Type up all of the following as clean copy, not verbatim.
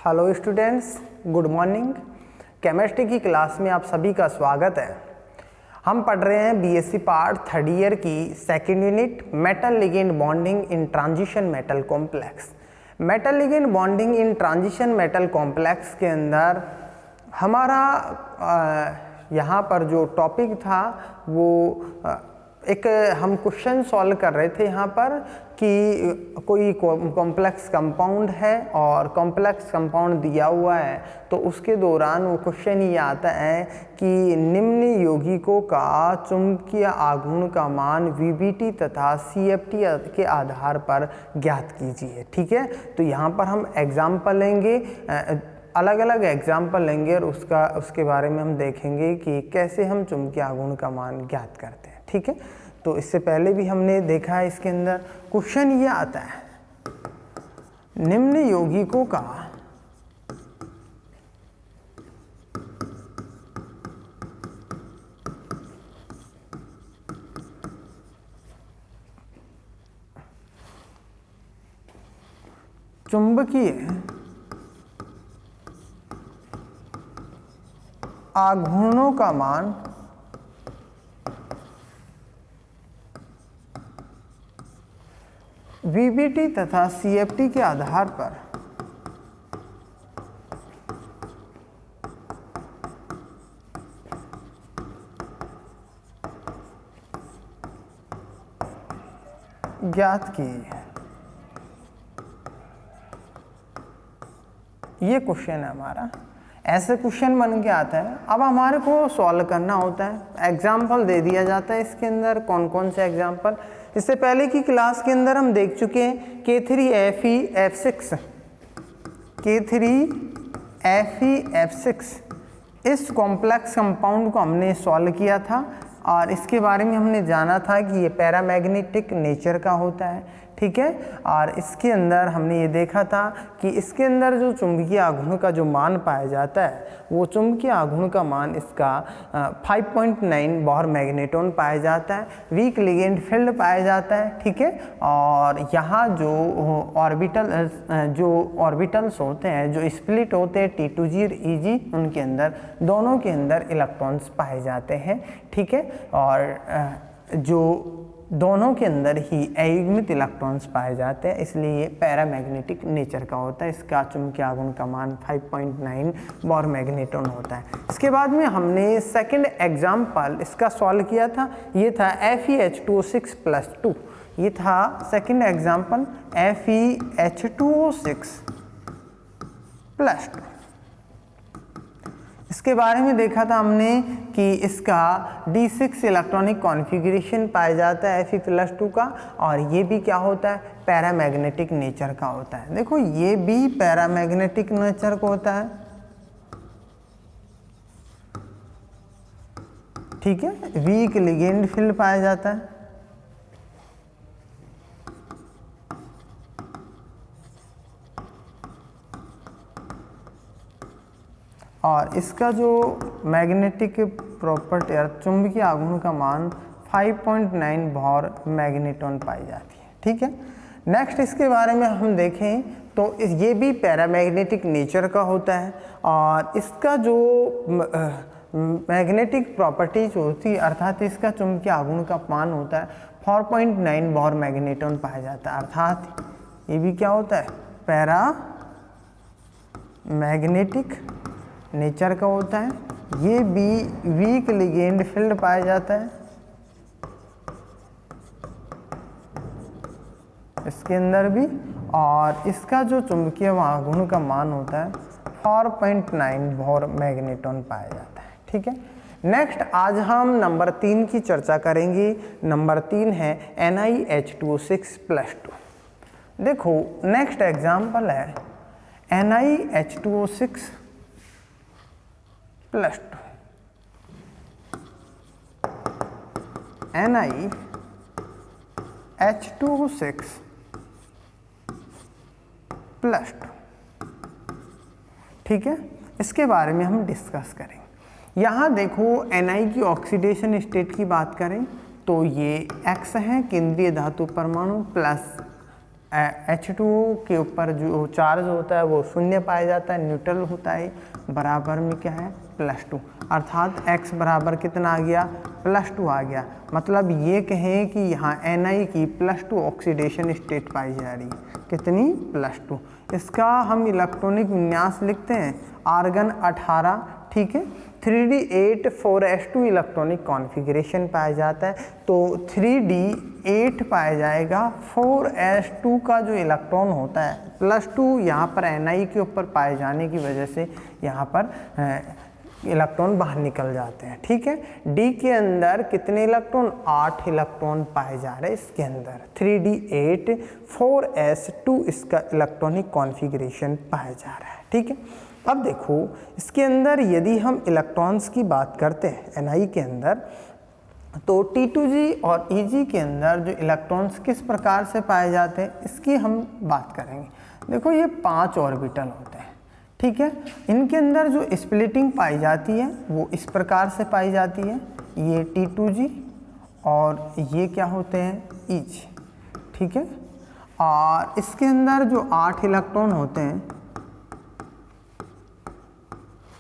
Hello students, good morning. Chemistry की class में आप सभी का स्वागत है। हम पढ़ रहे हैं बीएससी पार्ट थर्ड ईयर की second unit metal ligand bonding in transition metal complex. Metal ligand bonding in transition metal complex के अंदर हमारा यहाँ पर जो टॉपिक था वो एक हम क्वेश्चन सॉल्व कर रहे थे यहाँ पर कि कोई कॉम्प्लेक्स कंपाउंड है और कॉम्प्लेक्स कंपाउंड दिया हुआ है, तो उसके दौरान वो क्वेश्चन ये आता है कि निम्न यौगिकों का चुंबकीय आघूर्ण का मान वीबीटी तथा सीएफटी के आधार पर ज्ञात कीजिए। ठीक है, तो यहाँ पर हम एग्जाम्पल लेंगे, अलग अलग एग्जाम्पल लेंगे और उसके बारे में हम देखेंगे कि कैसे हम चुंबकीय आघूर्ण का मान ज्ञात करते हैं। ठीक है, तो इससे पहले भी हमने देखा है, इसके अंदर क्वेश्चन ये आता है निम्न यौगिकों का चुंबकीय आघूर्णों का मान वीबीटी तथा सीएफटी के आधार पर ज्ञात कीजिए। ये क्वेश्चन है हमारा, ऐसे क्वेश्चन बन के आता है। अब हमारे को सॉल्व करना होता है, एग्जाम्पल दे दिया जाता है इसके अंदर। कौन कौन से एग्जाम्पल? इससे पहले की क्लास के अंदर हम देख चुके हैं K3FeF6, K3FeF6 इस कॉम्प्लेक्स कंपाउंड को हमने सॉल्व किया था और इसके बारे में हमने जाना था कि ये पैरामैग्नेटिक नेचर का होता है। ठीक है, और इसके अंदर हमने ये देखा था कि इसके अंदर जो चुंबकीय आघूर्ण का जो मान पाया जाता है वो चुंबकीय आघूर्ण का मान इसका 5.9 बोहर मैग्नेटॉन पाया जाता है, वीक लिगेंड फील्ड पाया जाता है। ठीक है, और यहाँ जो ऑर्बिटल्स होते हैं, जो स्प्लिट होते हैं T2G और EG, उनके अंदर दोनों के अंदर इलेक्ट्रॉन्स पाए जाते हैं। ठीक है, और जो दोनों के अंदर ही अयुग्मित इलेक्ट्रॉन्स पाए जाते हैं, इसलिए ये पैरामैग्नेटिक नेचर का होता है। इसका चुंबकीय आघूर्ण का मान 5.9 बोहर मैग्नेटॉन होता है। इसके बाद में हमने सेकंड एग्जाम्पल इसका सॉल्व किया था, ये था FeH2O6+2। ये था सेकंड एग्जाम्पल FeH2O6+2। इसके बारे में देखा था हमने कि इसका D6 इलेक्ट्रॉनिक कॉन्फ़िगरेशन पाया जाता है Fe+2 का, और ये भी क्या होता है, पैरामैग्नेटिक नेचर का होता है। देखो ये भी पैरामैग्नेटिक नेचर का होता है। ठीक है, वीक लिगेंड फील्ड पाया जाता है, और इसका जो मैग्नेटिक प्रॉपर्टी चुंबकीय आघूर्ण का मान 5.9 बोहर मैग्नेटॉन पाई जाती है। ठीक है, नेक्स्ट इसके बारे में हम देखें तो ये भी पैरामैग्नेटिक नेचर का होता है, और इसका जो मैग्नेटिक प्रॉपर्टीज होती है, अर्थात इसका चुंबकीय आघूर्ण का मान होता है 4.9 बोहर मैग्नेटॉन पाया जाता है। अर्थात ये भी क्या होता है, पैरामैग्नेटिक नेचर का होता है। ये भी वीक लिगेंड फील्ड पाया जाता है, इसके अंदर भी, और इसका जो चुंबकीय आघूर्ण का मान होता है 4.9 बोहर मैग्नेटॉन पाया जाता है। ठीक है, नेक्स्ट आज हम नंबर 3 की चर्चा करेंगे। नंबर 3 है NiH2O6+2। देखो नेक्स्ट एग्जाम्पल है NiH2O6+2। NiH2O6+2। ठीक है, इसके बारे में हम डिस्कस करेंगे। यहाँ देखो Na की ऑक्सीडेशन स्टेट की बात करें तो ये X है, केंद्रीय धातु परमाणु, प्लस H2O के ऊपर जो चार्ज होता है वो शून्य पाया जाता है, न्यूट्रल होता है, बराबर में क्या है +2, अर्थात x बराबर कितना आ गया +2 आ गया। मतलब ये कहें कि यहाँ Na की +2 ऑक्सीडेशन स्टेट पाई जा रही है, कितनी +2। इसका हम इलेक्ट्रॉनिक विन्यास लिखते हैं आर्गन 18, ठीक है। 3d8 4s2 इलेक्ट्रॉनिक कॉन्फ़िगरेशन पाया जाता है, तो 3d8 पाया जाएगा, 4s2 का जो इलेक्ट्रॉन होता है +2 यहाँ पर Na के ऊपर पाए जाने की वजह से यहाँ पर इलेक्ट्रॉन बाहर निकल जाते हैं, ठीक है। D के अंदर कितने इलेक्ट्रॉन, 8 इलेक्ट्रॉन पाए जा रहे हैं इसके अंदर, 3d8 4s2 इसका इलेक्ट्रॉनिक कॉन्फ़िगरेशन पाया जा रहा है, ठीक है। अब देखो इसके अंदर यदि हम इलेक्ट्रॉन्स की बात करते हैं Ni के अंदर, तो T2G और Eg के अंदर जो इलेक्ट्रॉन्स किस प्रकार से पाए जाते हैं इसकी हम बात करेंगे। देखो ये 5 ऑर्बिटल होते हैं, ठीक है। इनके अंदर जो स्प्लिटिंग पाई जाती है वो इस प्रकार से पाई जाती है, ये T2G और ये क्या होते हैं Eg, ठीक है। और इसके अंदर जो 8 इलेक्ट्रॉन होते हैं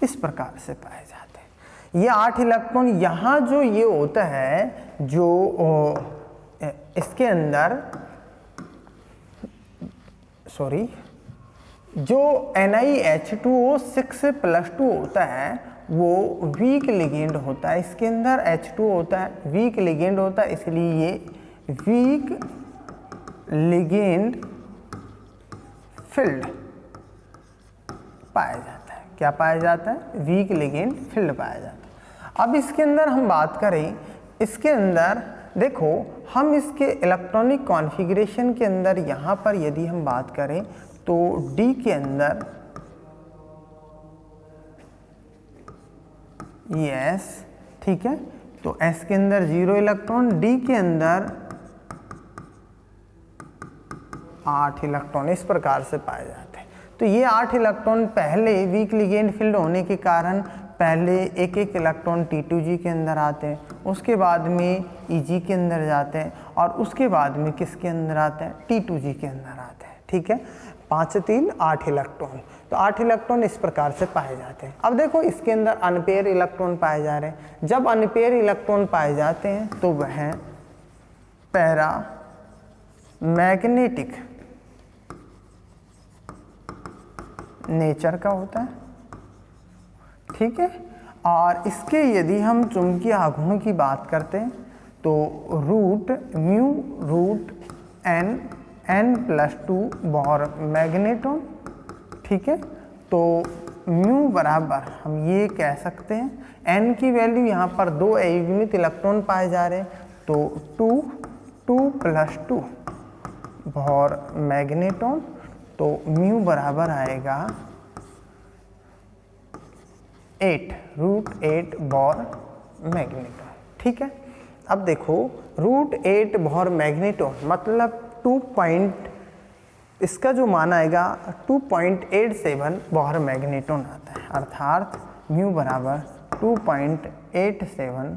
इस प्रकार से पाए जाते हैं। ये 8 इलेक्ट्रॉन यहाँ जो ये होता है, जो इसके अंदर जो NiH2O6 +2 होता है वो वीक लिगेंड होता है, इसके अंदर H2 होता है, वीक लिगेंड होता है, इसलिए ये वीक लिगेंड फील्ड पाया जाता है। क्या पाया जाता है, वीक लिगेंड फील्ड पाया जाता है। अब इसके अंदर हम बात करें, इसके अंदर देखो हम इसके इलेक्ट्रॉनिक कॉन्फ़िगरेशन के अंदर यहाँ पर यदि हम बात करें तो D के अंदर ये S, ठीक है, तो S के अंदर 0 इलेक्ट्रॉन, D के अंदर 8 इलेक्ट्रॉन इस प्रकार से पाए जाते हैं। तो ये 8 इलेक्ट्रॉन पहले वीक लिगेंड फील्ड होने के कारण पहले एक इलेक्ट्रॉन T2G के अंदर आते हैं, उसके बाद में Eg के अंदर जाते हैं और उसके बाद में किसके अंदर आते हैं, T2G के अंदर आते हैं, ठीक है। 5 से 3 8 इलेक्ट्रॉन, तो 8 इलेक्ट्रॉन इस प्रकार से पाए जाते हैं। अब देखो इसके अंदर अनपेयर इलेक्ट्रॉन पाए जा रहे हैं। जब अनपेयर इलेक्ट्रॉन पाए जाते हैं तो वह पैरा मैग्नेटिक नेचर का होता है, ठीक है। और इसके यदि हम चुंबकीय आघूर्ण की बात करते हैं तो root mu root n+2 Bohr magneton, ठीक है। तो म्यू बराबर हम ये कह सकते हैं, n की वैल्यू यहाँ पर 2 अयुग्मित इलेक्ट्रॉन पाए जा रहे हैं, तो 2+2 बॉर मैग्नेटॉन, तो म्यू बराबर आएगा 8 बॉर मैग्नेटॉन, ठीक है। अब देखो √8 बॉर मैग्नेटॉन मतलब इसका जो मान आएगा 2.87 बॉर मैग्नेटॉन आता है, अर्थात म्यू बराबर 2.87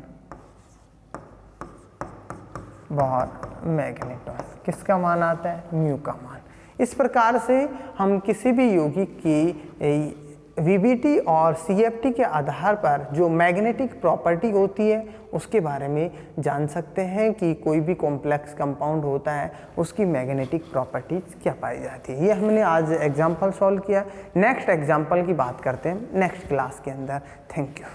बॉर मैग्नेटॉन। किसका मान आता है, म्यू का मान। इस प्रकार से हम किसी भी यौगिक की VBT और CFT के आधार पर जो मैग्नेटिक प्रॉपर्टी होती है उसके बारे में जान सकते हैं कि कोई भी कॉम्प्लेक्स कंपाउंड होता है उसकी मैग्नेटिक प्रॉपर्टीज क्या पाई जाती है। ये हमने आज एग्जाम्पल सॉल्व किया। नेक्स्ट एग्जाम्पल की बात करते हैं नेक्स्ट क्लास के अंदर। Thank you.